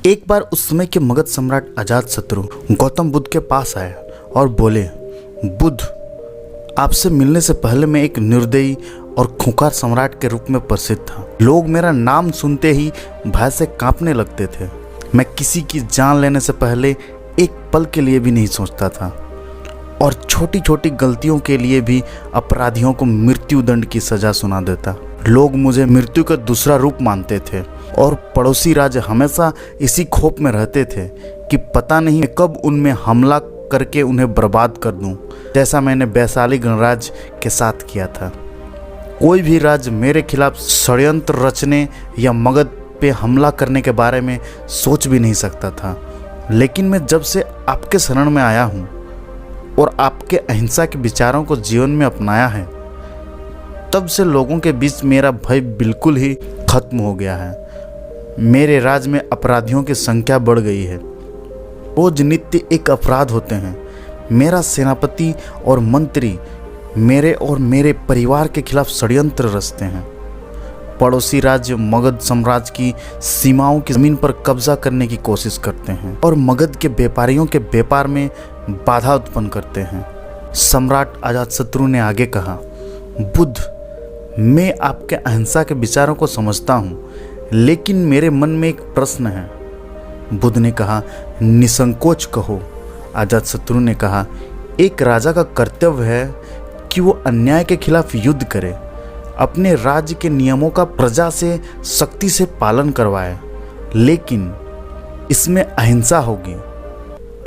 एक बार उस समय के मगध सम्राट अजातशत्रु गौतम बुद्ध के पास आए और बोले, बुद्ध, आपसे मिलने से पहले मैं एक निर्दयी और खूंखार सम्राट के रूप में प्रसिद्ध था। लोग मेरा नाम सुनते ही भय से कांपने लगते थे। मैं किसी की जान लेने से पहले एक पल के लिए भी नहीं सोचता था और छोटी छोटी गलतियों के लिए भी अपराधियों को मृत्यु दंड की सजा सुना देता। लोग मुझे मृत्यु का दूसरा रूप मानते थे और पड़ोसी राज्य हमेशा इसी खौफ में रहते थे कि पता नहीं कब उनमें हमला करके उन्हें बर्बाद कर दूं, जैसा मैंने वैशाली गणराज्य के साथ किया था। कोई भी राज्य मेरे खिलाफ षड्यंत्र रचने या मगध पे हमला करने के बारे में सोच भी नहीं सकता था। लेकिन मैं जब से आपके शरण में आया हूँ और आपके अहिंसा के विचारों को जीवन में अपनाया है, तब से लोगों के बीच मेरा भय बिल्कुल ही खत्म हो गया है। मेरे राज्य में अपराधियों की संख्या बढ़ गई है। रोज नित्य एक अपराध होते हैं। मेरा सेनापति और मंत्री मेरे और मेरे परिवार के खिलाफ षड्यंत्र रचते हैं। पड़ोसी राज्य मगध साम्राज्य की सीमाओं की जमीन पर कब्जा करने की कोशिश करते हैं और मगध के व्यापारियों के व्यापार में बाधा उत्पन्न करते हैं। सम्राट अजातशत्रु ने आगे कहा, बुद्ध, मैं आपके अहिंसा के विचारों को समझता हूँ, लेकिन मेरे मन में एक प्रश्न है। बुद्ध ने कहा, निसंकोच कहो। अजातशत्रु ने कहा, एक राजा का कर्तव्य है कि वो अन्याय के खिलाफ युद्ध करे, अपने राज्य के नियमों का प्रजा से सख्ती से पालन करवाए, लेकिन इसमें अहिंसा होगी,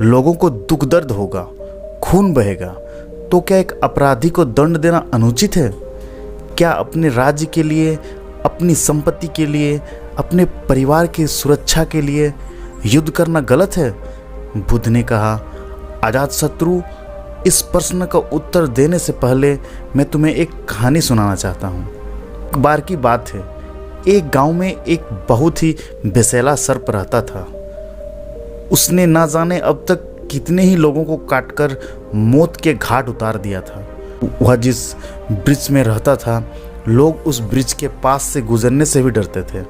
लोगों को दुख दर्द होगा, खून बहेगा। तो क्या एक अपराधी को दंड देना अनुचित है? क्या अपने राज्य के लिए, अपनी संपत्ति के लिए, अपने परिवार की सुरक्षा के लिए युद्ध करना गलत है? बुद्ध ने कहा, अजातशत्रु, इस प्रश्न का उत्तर देने से पहले मैं तुम्हें एक कहानी सुनाना चाहता हूँ। एक बार की बात है, एक गांव में एक बहुत ही विषैला सर्प रहता था। उसने ना जाने अब तक कितने ही लोगों को काटकर मौत के घाट उतार दिया था। वह जिस वृक्ष में रहता था, लोग उस वृक्ष के पास से गुजरने से भी डरते थे।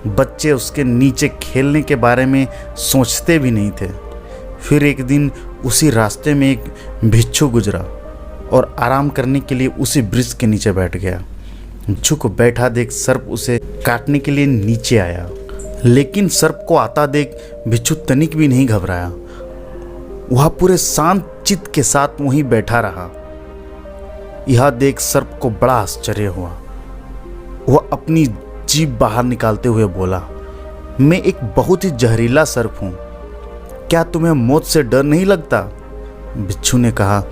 बच्चे उसके नीचे खेलने के बारे में सोचते भी नहीं थे। फिर एक दिन उसी रास्ते में एक भिक्षु गुजरा और आराम करने के लिए उसी वृक्ष के नीचे बैठ गया। भिक्षु को बैठा देख सर्प उसे काटने के लिए नीचे आया, लेकिन सर्प को आता देख भिक्षु तनिक भी नहीं घबराया। वह पूरे शांत चित्त के साथ वहीं बैठा रहा। यह देख सर्प को बड़ा आश्चर्य हुआ। वह अपनी जीभ बाहर निकालते हुए बोला, मैं एक बहुत ही जहरीला सर्प हूँ, क्या तुम्हें मौत से डर नहीं लगता? भिक्षु ने कहा,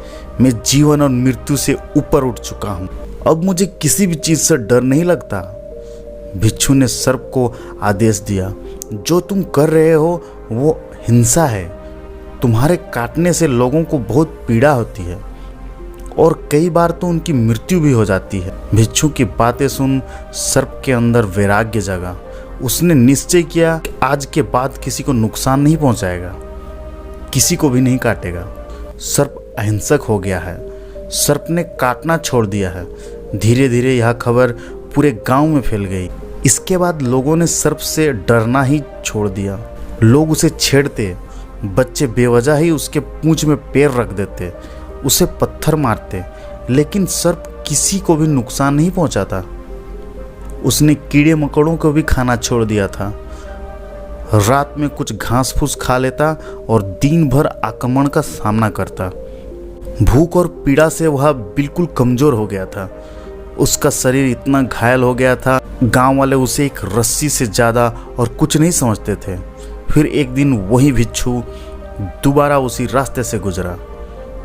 मैं जीवन और मृत्यु से ऊपर उठ चुका हूँ, अब मुझे किसी भी चीज से डर नहीं लगता। भिक्षु ने सर्प को आदेश दिया, जो तुम कर रहे हो वो हिंसा है। तुम्हारे काटने से लोगों को बहुत पीड़ा होती है और कई बार तो उनकी मृत्यु भी हो जाती है। भिक्षु की बातें सुन सर्प के अंदर वैराग्य जगा। उसने निश्चय किया कि आज के बाद किसी को नुकसान नहीं पहुंचाएगा, किसी को भी नहीं काटेगा। सर्प अहिंसक हो गया है। सर्प ने काटना छोड़ दिया है। धीरे धीरे यह खबर पूरे गांव में फैल गई। इसके बाद लोगों ने सर्प से डरना ही छोड़ दिया। लोग उसे छेड़ते, बच्चे बेवजह ही उसके पूंछ में पैर रख देते, उसे पत्थर मारते, लेकिन सर्प किसी को भी नुकसान नहीं पहुंचाता। उसने कीड़े मकोड़ों को भी खाना छोड़ दिया था। रात में कुछ घास फूस खा लेता और दिन भर आक्रमण का सामना करता। भूख और पीड़ा से वह बिल्कुल कमजोर हो गया था। उसका शरीर इतना घायल हो गया था, गांव वाले उसे एक रस्सी से ज़्यादा और कुछ नहीं समझते थे। फिर एक दिन वही भिक्षु दोबारा उसी रास्ते से गुजरा।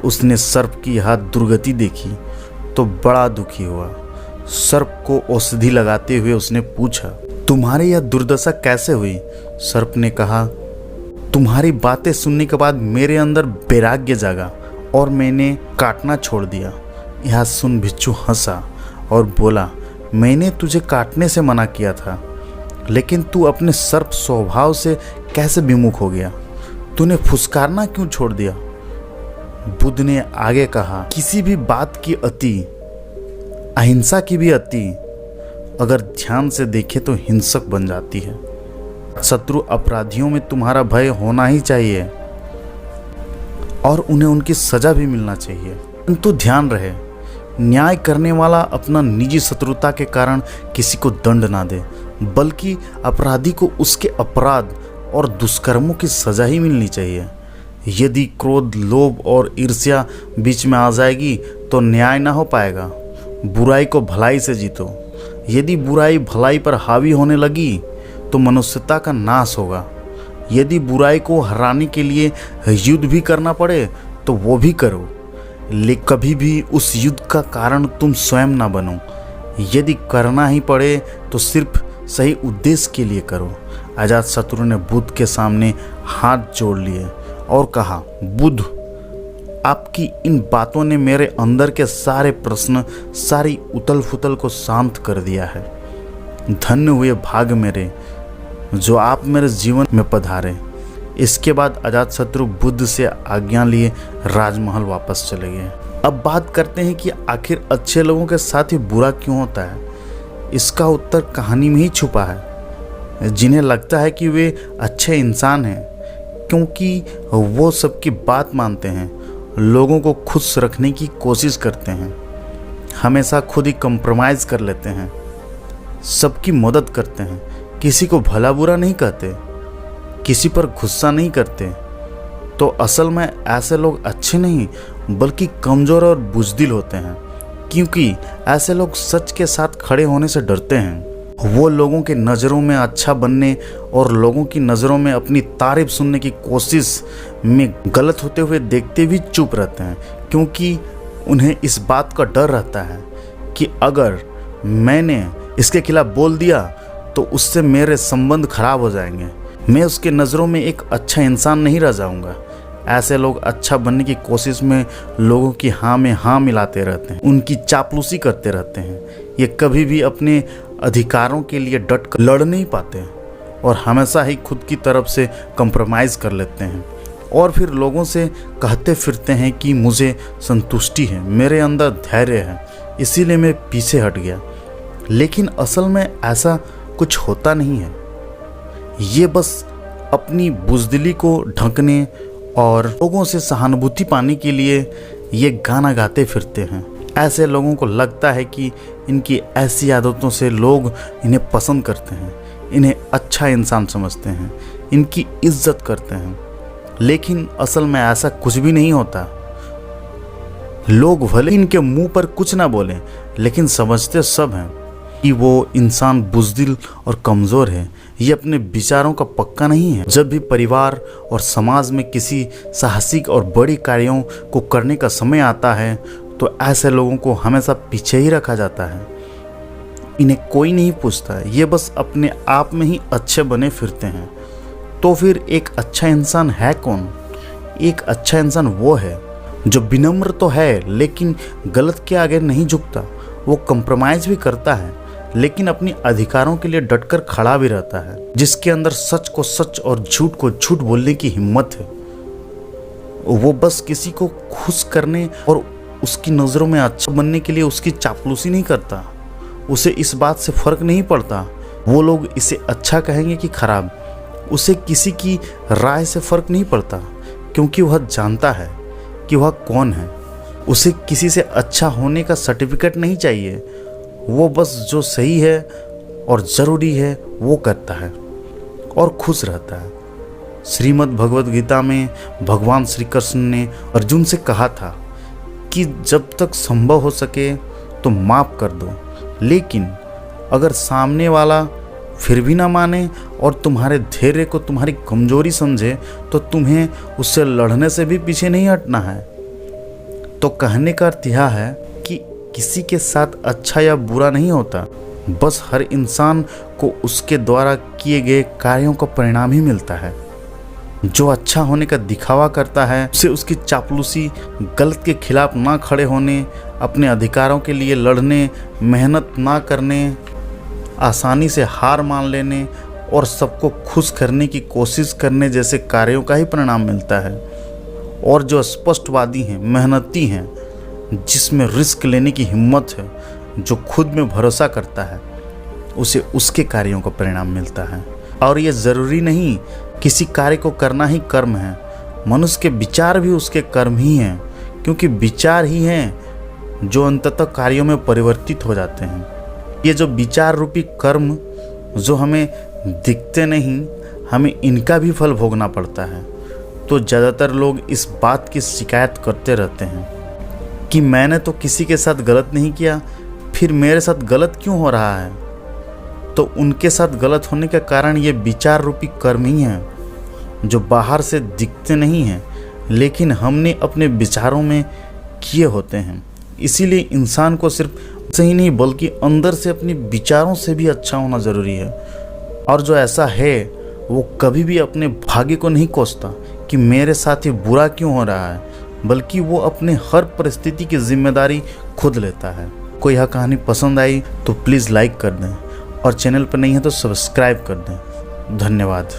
उसने सर्प की यह दुर्गति देखी तो बड़ा दुखी हुआ। सर्प को औषधि लगाते हुए उसने पूछा, तुम्हारी यह दुर्दशा कैसे हुई? सर्प ने कहा, तुम्हारी बातें सुनने के बाद मेरे अंदर वैराग्य जागा और मैंने काटना छोड़ दिया। यह सुन भिक्षु हंसा और बोला, मैंने तुझे काटने से मना किया था, लेकिन तू अपने सर्प स्वभाव से कैसे विमुख हो गया? तूने फुसकारना क्यों छोड़ दिया? बुद्ध ने आगे कहा, किसी भी बात की अति, अहिंसा की भी अति, अगर ध्यान से देखे तो हिंसक बन जाती है। शत्रु अपराधियों में तुम्हारा भय होना ही चाहिए और उन्हें उनकी सजा भी मिलना चाहिए। किंतु ध्यान रहे, न्याय करने वाला अपना निजी शत्रुता के कारण किसी को दंड ना दे, बल्कि अपराधी को उसके अपराध और दुष्कर्मों की सजा ही मिलनी चाहिए। यदि क्रोध, लोभ और ईर्ष्या बीच में आ जाएगी तो न्याय ना हो पाएगा। बुराई को भलाई से जीतो। यदि बुराई भलाई पर हावी होने लगी तो मनुष्यता का नाश होगा। यदि बुराई को हराने के लिए युद्ध भी करना पड़े तो वो भी करो, लेकिन कभी भी उस युद्ध का कारण तुम स्वयं ना बनो। यदि करना ही पड़े तो सिर्फ सही उद्देश्य के लिए करो। अजातशत्रु ने बुद्ध के सामने हाथ जोड़ लिए और कहा, बुद्ध, आपकी इन बातों ने मेरे अंदर के सारे प्रश्न, सारी उथल पुथल को शांत कर दिया है। धन्य हुए भाग्य मेरे जो आप मेरे जीवन में पधारे। इसके बाद अजातशत्रु बुद्ध से आज्ञा लिए राजमहल वापस चले गए। अब बात करते हैं कि आखिर अच्छे लोगों के साथ ही बुरा क्यों होता है। इसका उत्तर कहानी में ही छुपा है। जिन्हें लगता है कि वे अच्छे इंसान हैं क्योंकि वो सबकी बात मानते हैं, लोगों को खुश रखने की कोशिश करते हैं, हमेशा खुद ही कंप्रोमाइज़ कर लेते हैं, सबकी मदद करते हैं, किसी को भला बुरा नहीं कहते, किसी पर गुस्सा नहीं करते, तो असल में ऐसे लोग अच्छे नहीं बल्कि कमज़ोर और बुज़दिल होते हैं, क्योंकि ऐसे लोग सच के साथ खड़े होने से डरते हैं। वो लोगों के नज़रों में अच्छा बनने और लोगों की नज़रों में अपनी तारीफ सुनने की कोशिश में गलत होते हुए देखते भी चुप रहते हैं, क्योंकि उन्हें इस बात का डर रहता है कि अगर मैंने इसके खिलाफ बोल दिया तो उससे मेरे संबंध खराब हो जाएंगे, मैं उसके नज़रों में एक अच्छा इंसान नहीं रह जाऊंगा। ऐसे लोग अच्छा बनने की कोशिश में लोगों की हाँ में हाँ मिलाते रहते हैं, उनकी चापलूसी करते रहते हैं। ये कभी भी अपने अधिकारों के लिए डट कर लड़ नहीं पाते और हमेशा ही खुद की तरफ से कंप्रोमाइज़ कर लेते हैं और फिर लोगों से कहते फिरते हैं कि मुझे संतुष्टि है, मेरे अंदर धैर्य है, इसीलिए मैं पीछे हट गया। लेकिन असल में ऐसा कुछ होता नहीं है। ये बस अपनी बुज़दिली को ढकने और लोगों से सहानुभूति पाने के लिए ये गाना गाते फिरते हैं। ऐसे लोगों को लगता है कि इनकी ऐसी आदतों से लोग इन्हें पसंद करते हैं, इन्हें अच्छा इंसान समझते हैं, इनकी इज्जत करते हैं। लेकिन असल में ऐसा कुछ भी नहीं होता। लोग भले इनके मुंह पर कुछ ना बोलें, लेकिन समझते सब हैं कि वो इंसान बुज़दिल और कमज़ोर है। ये अपने विचारों का पक्का नहीं है। जब भी परिवार और समाज में किसी साहसिक और बड़ी कार्यों को करने का समय आता है तो ऐसे लोगों को हमेशा पीछे ही रखा जाता है। इन्हें कोई नहीं पूछता है, ये बस अपने आप में ही अच्छे बने फिरते हैं। तो फिर एक अच्छा इंसान है कौन? एक अच्छा इंसान वो है जो विनम्र तो है लेकिन गलत के आगे नहीं झुकता। वो कंप्रोमाइज़ भी करता है लेकिन अपने अधिकारों के लिए डटकर खड़ा भी रहता है, जिसके अंदर सच को सच और झूठ को झूठ बोलने की हिम्मत है। वो बस किसी को खुश करने और उसकी नज़रों में अच्छा बनने के लिए उसकी चापलूसी नहीं करता। उसे इस बात से फ़र्क नहीं पड़ता वो लोग इसे अच्छा कहेंगे कि खराब। उसे किसी की राय से फ़र्क नहीं पड़ता, क्योंकि वह जानता है कि वह कौन है। उसे किसी से अच्छा होने का सर्टिफिकेट नहीं चाहिए। वो बस जो सही है और ज़रूरी है वो करता है और खुश रहता है। श्रीमद् भगवद गीता में भगवान श्री कृष्ण ने अर्जुन से कहा था कि जब तक संभव हो सके तो माफ़ कर दो, लेकिन अगर सामने वाला फिर भी ना माने और तुम्हारे धैर्य को तुम्हारी कमजोरी समझे तो तुम्हें उससे लड़ने से भी पीछे नहीं हटना है। तो कहने का अर्थ यह है कि किसी के साथ अच्छा या बुरा नहीं होता, बस हर इंसान को उसके द्वारा किए गए कार्यों का परिणाम ही मिलता है। जो अच्छा होने का दिखावा करता है उसे उसकी चापलूसी, गलत के खिलाफ ना खड़े होने, अपने अधिकारों के लिए लड़ने, मेहनत ना करने, आसानी से हार मान लेने और सबको खुश करने की कोशिश करने जैसे कार्यों का ही परिणाम मिलता है। और जो स्पष्टवादी हैं, मेहनती हैं, जिसमें रिस्क लेने की हिम्मत है, जो खुद में भरोसा करता है, उसे उसके कार्यों का परिणाम मिलता है। और ये ज़रूरी नहीं किसी कार्य को करना ही कर्म है, मनुष्य के विचार भी उसके कर्म ही हैं, क्योंकि विचार ही हैं जो अंततः कार्यों में परिवर्तित हो जाते हैं। ये जो विचार रूपी कर्म जो हमें दिखते नहीं, हमें इनका भी फल भोगना पड़ता है। तो ज़्यादातर लोग इस बात की शिकायत करते रहते हैं कि मैंने तो किसी के साथ गलत नहीं किया, फिर मेरे साथ गलत क्यों हो रहा है। तो उनके साथ गलत होने का कारण ये विचार रूपी कर्म ही हैं जो बाहर से दिखते नहीं हैं, लेकिन हमने अपने विचारों में किए होते हैं। इसीलिए इंसान को सिर्फ से ही नहीं बल्कि अंदर से अपने विचारों से भी अच्छा होना ज़रूरी है। और जो ऐसा है वो कभी भी अपने भाग्य को नहीं कोसता कि मेरे साथ ये बुरा क्यों हो रहा है, बल्कि वो अपने हर परिस्थिति की जिम्मेदारी खुद लेता है। कोई यह कहानी पसंद आई तो प्लीज़ लाइक कर दें और चैनल पर नहीं है तो सब्सक्राइब कर दें। धन्यवाद।